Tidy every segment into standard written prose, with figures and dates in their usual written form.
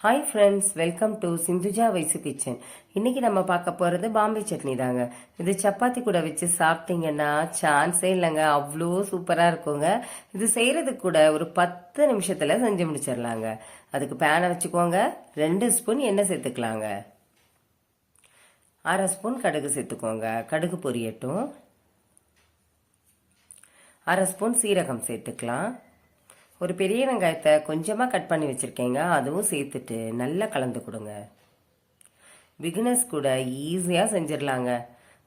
Hi friends, welcome to Sindhuja Vaishu kitchen. இன்னைக்கு நம்ம பார்க்க போகிறது பாம்பே சட்னி தாங்க. இது சப்பாத்தி கூட வச்சு சாப்பிட்டீங்கன்னா சான்ஸே இல்லைங்க, அவ்வளோ சூப்பராக இருக்குங்க. இது செய்கிறதுக்கு கூட ஒரு 10 நிமிஷத்தில் செஞ்சு முடிச்சிடலாங்க. அதுக்கு பேனை வச்சுக்கோங்க, 2 ஸ்பூன் எண்ணெய் சேர்த்துக்கலாங்க. 1/2 ஸ்பூன் கடுகு சேர்த்துக்கோங்க, கடுகு பொரியட்டும். 1/2 ஸ்பூன் சீரகம் சேர்த்துக்கலாம். ஒரு பெரிய வெங்காயத்தை கொஞ்சமாக கட் பண்ணி வச்சுருக்கேங்க, அதுவும் சேர்த்துட்டு நல்லா கலந்து கொடுங்க. பிகினர்ஸ் கூட ஈஸியாக செஞ்சிடலாங்க.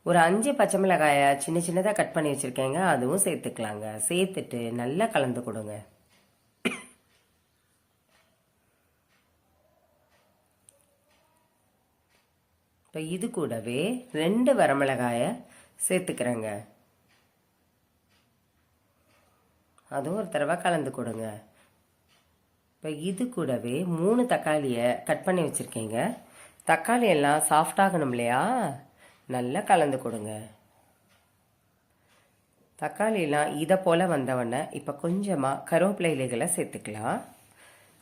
ஒரு 5 பச்சை மிளகாயை சின்ன சின்னதாக கட் பண்ணி வச்சுருக்கேங்க, அதுவும் சேர்த்துக்கலாங்க. சேர்த்துட்டு நல்லா கலந்து கொடுங்க. இப்போ இது கூடவே 2 வரமிளகாயை சேர்த்துக்கிறேங்க, அதுவும் ஒரு தடவை கலந்து கொடுங்க. இப்போ இது கூடவே 3 தக்காளியை கட் பண்ணி வச்சுருக்கீங்க. தக்காளி எல்லாம் சாஃப்டாகணும் இல்லையா, நல்லா கலந்து கொடுங்க. தக்காளியெல்லாம் இதை போல் வந்தவொடனே இப்போ கொஞ்சமாக கருவேப்பிலை இலைகளை சேர்த்துக்கலாம்,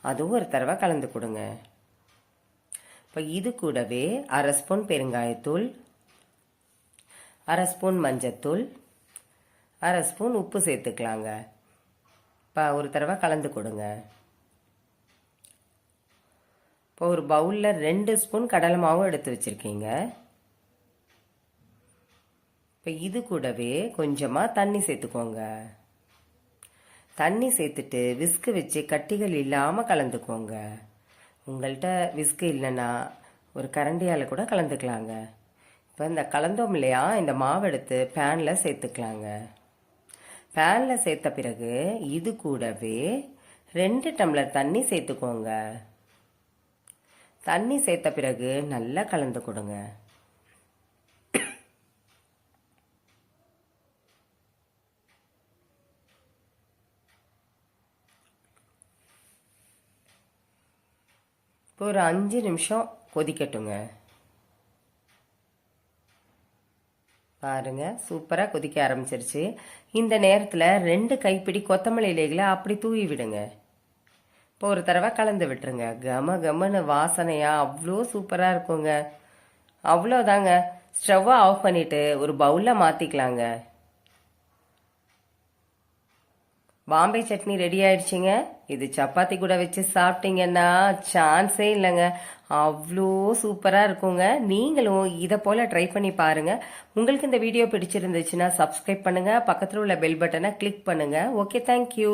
அதுவும் ஒரு தடவை கலந்து கொடுங்க. இப்போ இது கூடவே 1/2 ஸ்பூன் பெருங்காயத்தூள், 1/2 ஸ்பூன் மஞ்சத்தூள், 1/2 ஸ்பூன் உப்பு சேர்த்துக்கலாங்க. இப்போ ஒரு தடவை கலந்து கொடுங்க. இப்போ ஒரு பவுலில் 2 ஸ்பூன் கடலை மாவும் எடுத்து வச்சுருக்கீங்க. இப்போ இது கூடவே கொஞ்சமாக தண்ணி சேர்த்துக்கோங்க. தண்ணி சேர்த்துட்டு விஸ்கு வச்சு கட்டிகள் இல்லாமல் கலந்துக்கோங்க. உங்கள்கிட்ட விஸ்கு இல்லைன்னா ஒரு கரண்டியால் கூட கலந்துக்கலாங்க. இப்போ இந்த கலந்தோம் இல்லையா, இந்த மாவு எடுத்து பேனில் சேர்த்துக்கலாங்க. பேனில் சேர்த்த பிறகு இது கூடவே 2 டம்ளர் தண்ணி சேர்த்துக்கோங்க. தண்ணி சேர்த்த பிறகு நல்லா கலந்து கொடுங்க. இப்போ ஒரு 5 நிமிஷம் கொதிக்கட்டுங்க. பாருங்க, சூப்பராக கொதிக்க ஆரம்பிச்சிருச்சு. இந்த நேரத்தில் 2 கைப்பிடி கொத்தமல்லி இலைகளை அப்படி தூவி விடுங்க. இப்போ ஒரு தடவை கலந்து விட்டுருங்க. கம கமன்னு வாசனையாக அவ்வளோ சூப்பராக இருக்குங்க. அவ்வளோதாங்க, ஸ்டவ்வை ஆஃப் பண்ணிவிட்டு ஒரு பவுலில் மாற்றிக்கலாங்க. பாம்பே சட்னி ரெடி ஆயிடுச்சுங்க. இது சப்பாத்தி கூட வச்சு சாப்பிட்டீங்கன்னா சான்ஸே இல்லைங்க, அவ்வளோ சூப்பராக இருக்குங்க. நீங்களும் இதை போல் ட்ரை பண்ணி பாருங்கள். உங்களுக்கு இந்த வீடியோ பிடிச்சிருந்துச்சுன்னா சப்ஸ்கிரைப் பண்ணுங்கள், பக்கத்தில் உள்ள பெல் பட்டனை கிளிக் பண்ணுங்கள். Okay, thank you.